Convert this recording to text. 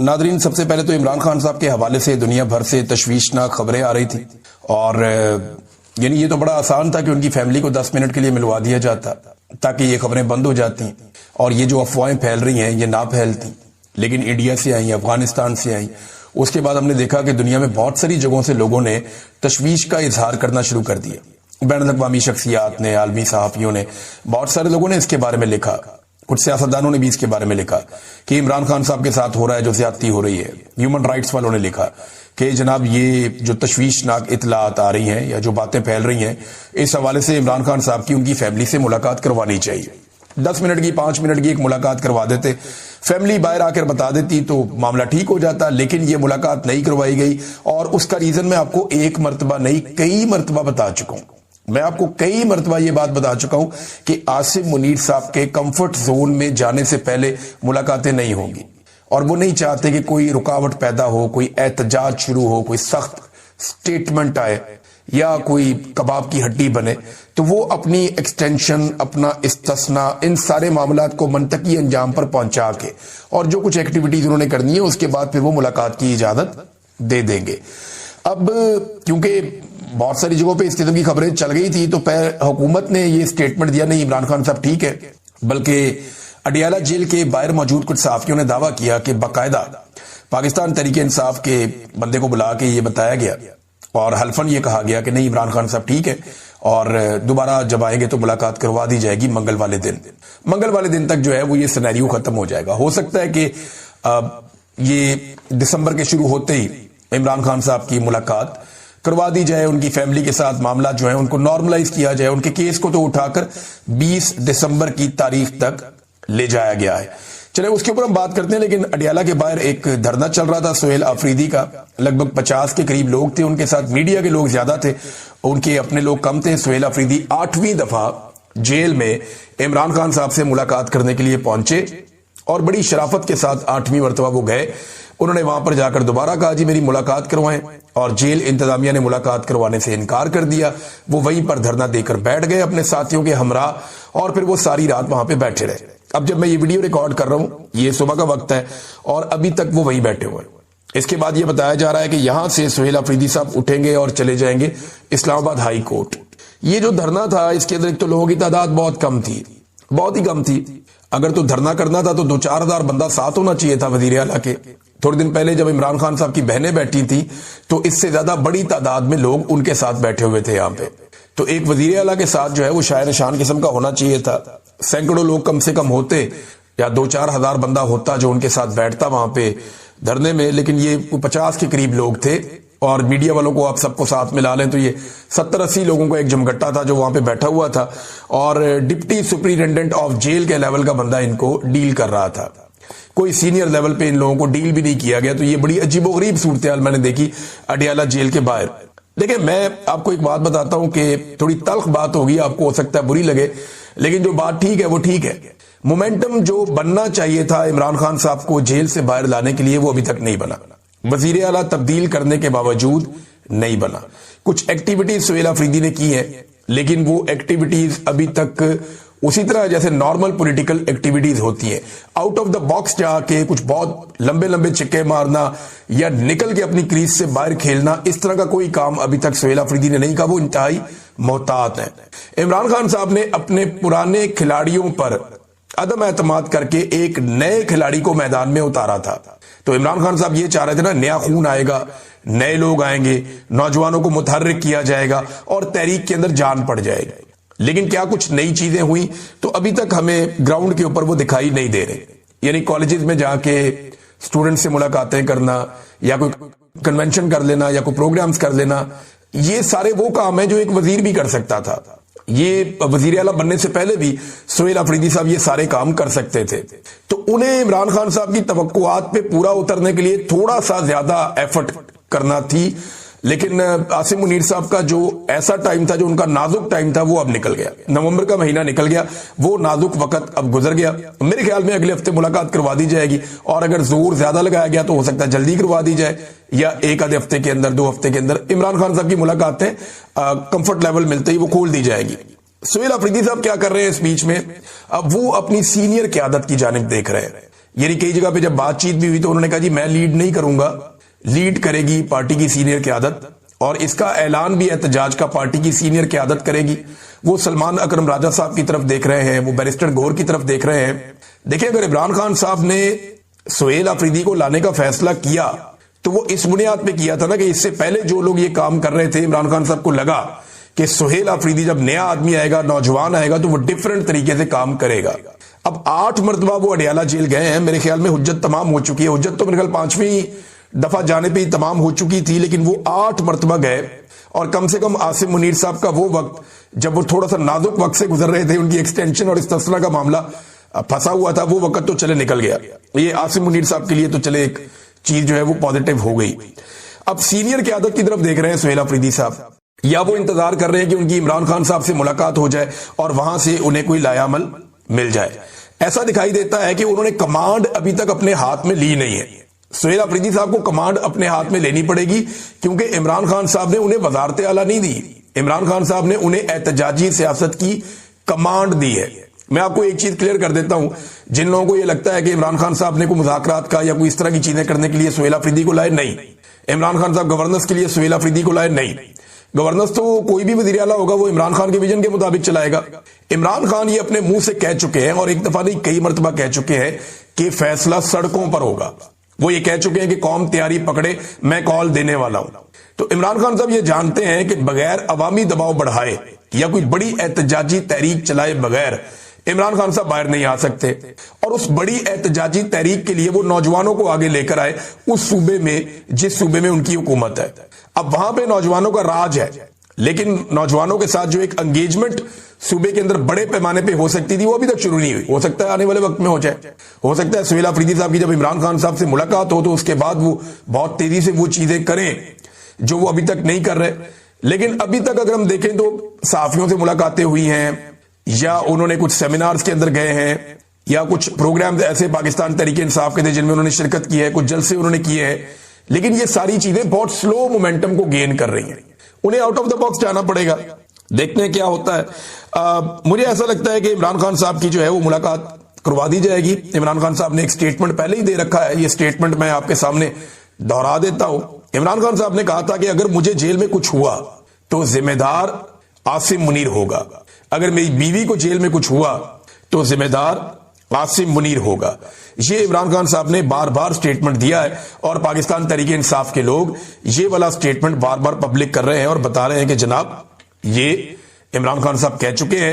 ناظرین، سب سے پہلے تو عمران خان صاحب کے حوالے سے دنیا بھر سے تشویشناک خبریں آ رہی تھی، اور یعنی یہ تو بڑا آسان تھا کہ ان کی فیملی کو 10 منٹ کے لیے ملوا دیا جاتا تاکہ یہ خبریں بند ہو جاتی، اور یہ جو افواہیں پھیل رہی ہیں یہ نہ پھیلتی، لیکن انڈیا سے آئیں، افغانستان سے آئیں۔ اس کے بعد ہم نے دیکھا کہ دنیا میں بہت ساری جگہوں سے لوگوں نے تشویش کا اظہار کرنا شروع کر دیا۔ بین الاقوامی شخصیات نے، عالمی صحافیوں نے، بہت سارے لوگوں نے اس کے بارے میں لکھا، کچھ سیاستدانوں نے بھی اس کے بارے میں لکھا کہ عمران خان صاحب کے ساتھ ہو رہا ہے جو زیادتی ہو رہی ہے۔ ہیومن رائٹس والوں نے لکھا کہ جناب یہ جو تشویشناک اطلاعات آ رہی ہیں یا جو باتیں پھیل رہی ہیں، اس حوالے سے عمران خان صاحب کی ان کی فیملی سے ملاقات کروانی چاہیے۔ 10 منٹ کی، 5 منٹ کی ایک ملاقات کروا دیتے، فیملی باہر آ کر بتا دیتی تو معاملہ ٹھیک ہو جاتا، لیکن یہ ملاقات نہیں کروائی گئی، اور اس کا ریزن میں آپ کو ایک مرتبہ نہیں کئی مرتبہ بتا چکا ہوں۔ میں آپ کو کئی مرتبہ یہ بات بتا چکا ہوں کہ عاصم منیر صاحب کے کمفرٹ زون میں جانے سے پہلے ملاقاتیں نہیں ہوں گی، اور وہ نہیں چاہتے کہ کوئی رکاوٹ پیدا ہو، کوئی احتجاج شروع ہو، کوئی سخت سٹیٹمنٹ آئے یا کوئی کباب کی ہڈی بنے، تو وہ اپنی ایکسٹینشن، اپنا استثناء، ان سارے معاملات کو منطقی انجام پر پہنچا کے اور جو کچھ ایکٹیویٹیز انہوں نے کرنی ہے اس کے بعد پھر وہ ملاقات کی اجازت دے دیں گے۔ اب کیونکہ بہت ساری جگہوں پہ اس قسم کی خبریں چل گئی تھی تو حکومت نے یہ سٹیٹمنٹ دیا نہیں عمران خان صاحب ٹھیک ہے، بلکہ اڈیالہ جیل کے باہر موجود کچھ صحافیوں نے دعویٰ کیا کہ باقاعدہ پاکستان تحریک انصاف کے بندے کو بلا کے یہ بتایا گیا اور حلفاً یہ کہا گیا کہ نہیں عمران خان صاحب ٹھیک ہے، اور دوبارہ جب آئیں گے تو ملاقات کروا دی جائے گی منگل والے دن تک جو ہے وہ یہ سینیریو ختم ہو جائے گا۔ ہو سکتا ہے کہ یہ دسمبر کے شروع ہوتے ہی عمران خان صاحب کی ملاقات کروا دی جائے، ان کی فیملی کے ساتھ معاملات جو ہیں ان کو نارملائز کیا جائے، ان کے کیس کو تو اٹھا کر 20 دسمبر کی تاریخ تک لے جایا گیا ہے۔ چلے اس کے اوپر ہم بات کرتے ہیں، لیکن اڈیالہ کے باہر ایک دھرنا چل رہا تھا سہیل آفریدی کا، لگ بھگ 50 کے قریب لوگ تھے، ان کے ساتھ میڈیا کے لوگ زیادہ تھے، ان کے اپنے لوگ کم تھے۔ سہیل آفریدی 8ویں دفعہ جیل میں عمران خان صاحب سے ملاقات کرنے کے لیے پہنچے، اور بڑی شرافت کے ساتھ 8ویں مرتبہ وہ گئے۔ انہوں نے وہاں پر جا کر دوبارہ کہا جی میری ملاقات کروائیں، اور جیل انتظامیہ نے ملاقات کروانے سے انکار کر دیا۔ وہ وہیں پر دھرنا دے کر بیٹھ گئے اپنے ساتھیوں کے ہمراہ، اور پھر وہ ساری رات وہاں پہ بیٹھے رہے۔ اب جب میں یہ ویڈیو ریکارڈ کر رہا ہوں یہ صبح کا وقت ہے، اور ابھی تک وہ وہیں بیٹھے ہوئے ہیں۔ اس کے بعد یہ بتایا جا رہا ہے کہ یہاں سے سہیل آفریدی صاحب اٹھیں گے اور چلے جائیں گے اسلام آباد ہائی کورٹ۔ یہ جو دھرنا تھا اس کے اندر ایک تو لوگوں کی تعداد بہت کم تھی، بہت ہی کم تھی۔ اگر تو دھرنا کرنا تھا تو 2-4 ہزار بندہ ساتھ ہونا چاہیے تھا وزیر اعلیٰ کے۔ تھوڑے دن پہلے جب عمران خان صاحب کی بہنیں بیٹھی تھی تو اس سے زیادہ بڑی تعداد میں لوگ ان کے ساتھ بیٹھے ہوئے تھے یہاں پہ، تو ایک وزیر اعلیٰ کے ساتھ جو ہے وہ شاعر شان قسم کا ہونا چاہیے تھا۔ سینکڑوں لوگ کم سے کم ہوتے، یا 2-4 ہزار بندہ ہوتا جو ان کے ساتھ بیٹھتا وہاں پہ دھرنے میں، لیکن یہ 50 کے قریب لوگ تھے، اور میڈیا والوں کو آپ سب کو ساتھ ملا لیں تو یہ 70-80 لوگوں کو ایک جمگٹا تھا جو وہاں پہ بیٹھا ہوا تھا، اور ڈپٹی سپرنٹینڈنٹ آف جیل کے لیول کا بندہ ان کو ڈیل کر رہا تھا۔ کوئی سینئر لیول پہ ان لوگوں کو ڈیل بھی نہیں کیا گیا، تو یہ بڑی عجیب و غریب صورتحال میں نے دیکھی اڈیالہ جیل کے باہر۔ دیکھیں میں آپ کو ایک بات بتاتا ہوں کہ تھوڑی تلخ بات ہوگی، آپ کو ہو سکتا ہے بری لگے، لیکن جو بات ٹھیک ہے وہ ٹھیک ہے۔ مومنٹم جو بننا چاہیے تھا عمران خان صاحب کو جیل سے باہر لانے کے لیے وہ ابھی تک نہیں بنا۔ وزیر اعلیٰ تبدیل کرنے کے باوجود نہیں بنا۔ کچھ ایکٹیویٹیز سہیل آفریدی نے کی ہیں، لیکن وہ ایکٹیویٹیز ابھی تک اسی طرح جیسے نارمل پولیٹیکل ایکٹیویٹیز ہوتی ہیں، آؤٹ آف دا باکس جا کے کچھ بہت لمبے لمبے چکے مارنا یا نکل کے اپنی کریز سے باہر کھیلنا، اس طرح کا کوئی کام ابھی تک سہیل آفریدی نے نہیں کہا۔ وہ انتہائی محتاط ہیں۔ عمران خان صاحب نے اپنے پرانے کھلاڑیوں پر عدم اعتماد کر کے ایک نئے کھلاڑی کو میدان میں اتارا تھا، تو عمران خان صاحب یہ چاہ رہے تھے نا نیا خون آئے گا، نئے لوگ آئیں گے، نوجوانوں کو متحرک کیا جائے گا اور تحریک کے اندر جان پڑ جائے گی۔ لیکن کیا کچھ نئی چیزیں ہوئی تو ابھی تک ہمیں گراؤنڈ کے اوپر وہ دکھائی نہیں دے رہے۔ یعنی کالجز میں جا کے اسٹوڈنٹ سے ملاقاتیں کرنا، یا کوئی کنونشن کر لینا، یا کوئی پروگرامز کر لینا، یہ سارے وہ کام ہیں جو ایک وزیر بھی کر سکتا تھا۔ یہ وزیر اعلیٰ بننے سے پہلے بھی سہیل آفریدی صاحب یہ سارے کام کر سکتے تھے، تو انہیں عمران خان صاحب کی توقعات پہ پورا اترنے کے لیے تھوڑا سا زیادہ ایفرٹ کرنا تھی۔ لیکن عاصم منیر صاحب کا جو ایسا ٹائم تھا، جو ان کا نازک ٹائم تھا، وہ اب نکل گیا۔ نومبر کا مہینہ نکل گیا، وہ نازک وقت اب گزر گیا۔ میرے خیال میں اگلے ہفتے ملاقات کروا دی جائے گی، اور اگر زور زیادہ لگایا گیا تو ہو سکتا ہے جلدی کروا دی جائے، یا ایک آدھے ہفتے کے اندر، 2 ہفتے کے اندر عمران خان صاحب کی ملاقاتیں کمفرٹ لیول ملتے ہی وہ کھول دی جائے گی۔ سہیل آفریدی صاحب کیا کر رہے ہیں اس بیچ میں؟ اب وہ اپنی سینئر قیادت کی جانب دیکھ رہے ہیں۔ یعنی کئی جگہ پہ جب بات چیت بھی ہوئی تو انہوں نے کہا جی میں لیڈ نہیں کروں گا، لیڈ کرے گی پارٹی کی سینئر قیادت، اور اس کا اعلان بھی احتجاج کا پارٹی کی سینئر قیادت کرے گی۔ وہ سلمان اکرم راجہ صاحب کی طرف دیکھ رہے ہیں، وہ بیرسٹر گور کی طرف دیکھ رہے ہیں۔ دیکھیں اگر عمران خان صاحب نے سہیل آفریدی کو لانے کا فیصلہ کیا تو وہ اس بنیاد پہ کیا تھا نا کہ اس سے پہلے جو لوگ یہ کام کر رہے تھے، عمران خان صاحب کو لگا کہ سہیل آفریدی جب نیا آدمی آئے گا، نوجوان آئے گا، تو وہ ڈیفرنٹ طریقے سے کام کرے گا۔ اب 8 مرتبہ وہ اڈیالہ جیل گئے ہیں، میرے خیال میں حجت تمام ہو چکی ہے، حجت تو میرے خیال 5ویں دفعہ جانے پہ ہی تمام ہو چکی تھی، لیکن وہ 8 مرتبہ گئے، اور کم سے کم عاصم منیر صاحب کا وہ وقت جب وہ تھوڑا سا نازک وقت سے گزر رہے تھے، ان کی ایکسٹینشن اور استثنا کا معاملہ پھنسا ہوا تھا، وہ وقت تو چلے نکل گیا۔ یہ عاصم منیر صاحب کے لیے تو چلے ایک چیز جو ہے وہ پازیٹو ہو گئی۔ اب سینئر قیادت کی طرف دیکھ رہے ہیں سہیل آفریدی صاحب، یا وہ انتظار کر رہے ہیں کہ ان کی عمران خان صاحب سے ملاقات ہو جائے اور وہاں سے انہیں کوئی لایا عمل مل جائے۔ ایسا دکھائی دیتا ہے کہ انہوں نے کمانڈ ابھی تک اپنے ہاتھ میں لی نہیں ہے۔ سہیل آفریدی صاحب کو کمانڈ اپنے ہاتھ میں لینی پڑے گی، کیونکہ عمران خان صاحب نے انہیں وزارت اعلیٰ نہیں دی، عمران خان صاحب نے انہیں احتجاجی سیاست کی کمانڈ دی ہے۔ میں آپ کو ایک چیز کلیئر کر دیتا ہوں، جن لوگوں کو یہ لگتا ہے کہ عمران خان صاحب نے کوئی مذاکرات کا یا کوئی اس طرح کی چیزیں کرنے کے لیے سہیل آفریدی کو لائے، نہیں۔ عمران خان صاحب گورننس کے لیے سہیل آفریدی کو لائے، نہیں۔ گورننس تو کوئی بھی وزیر اعلیٰ ہوگا وہ عمران خان کے ویژن کے مطابق چلائے گا۔ عمران خان یہ اپنے منہ سے کہہ چکے ہیں، اور ایک دفعہ نہیں کئی مرتبہ کہہ چکے ہیں کہ فیصلہ سڑکوں پر ہوگا۔ وہ یہ کہہ چکے ہیں کہ قوم تیاری پکڑے، میں کال دینے والا ہوں۔ تو عمران خان صاحب یہ جانتے ہیں کہ بغیر عوامی دباؤ بڑھائے یا کوئی بڑی احتجاجی تحریک چلائے بغیر عمران خان صاحب باہر نہیں آ سکتے، اور اس بڑی احتجاجی تحریک کے لیے وہ نوجوانوں کو آگے لے کر آئے اس صوبے میں جس صوبے میں ان کی حکومت ہے۔ اب وہاں پہ نوجوانوں کا راج ہے، لیکن نوجوانوں کے ساتھ جو ایک انگیجمنٹ صوبے کے اندر بڑے پیمانے پہ ہو سکتی تھی وہ ابھی تک شروع نہیں ہوئی۔ ہو سکتا ہے آنے والے وقت میں ہو جائے، ہو سکتا ہے سہیل آفریدی صاحب کی جب عمران خان صاحب سے ملاقات ہو تو اس کے بعد وہ بہت تیزی سے وہ چیزیں کریں جو وہ ابھی تک نہیں کر رہے۔ لیکن ابھی تک اگر ہم دیکھیں تو صحافیوں سے ملاقاتیں ہوئی ہیں، یا انہوں نے کچھ سیمینارز کے اندر گئے ہیں، یا کچھ پروگرامز ایسے پاکستان تحریک انصاف کے تھے جن میں انہوں نے شرکت کی ہے، کچھ جلسے انہوں نے کیے ہیں، لیکن یہ ساری چیزیں بہت سلو مومنٹم کو گین کر رہی ہیں۔ انہیں آؤٹ آف دا باکس جانا پڑے گا، دیکھتے ہیں کیا ہوتا ہے۔ مجھے ایسا لگتا ہے کہ عمران خان صاحب کی جو ہے وہ ملاقات کروا دی جائے گی۔ عمران خان صاحب نے ایک سٹیٹمنٹ پہلے ہی دے رکھا ہے، یہ سٹیٹمنٹ میں آپ کے سامنے دہرا دیتا ہوں۔ عمران خان صاحب نے کہا تھا کہ اگر مجھے جیل میں کچھ ہوا تو ذمہ دار عاصم منیر ہوگا، اگر میری بیوی کو جیل میں کچھ ہوا تو ذمہ دار عاصم منیر ہوگا۔ یہ عمران خان صاحب نے بار بار سٹیٹمنٹ دیا ہے، اور پاکستان تحریک انصاف کے لوگ یہ والا سٹیٹمنٹ بار بار پبلک کر رہے ہیں اور بتا رہے ہیں کہ جناب یہ عمران خان صاحب کہہ چکے ہیں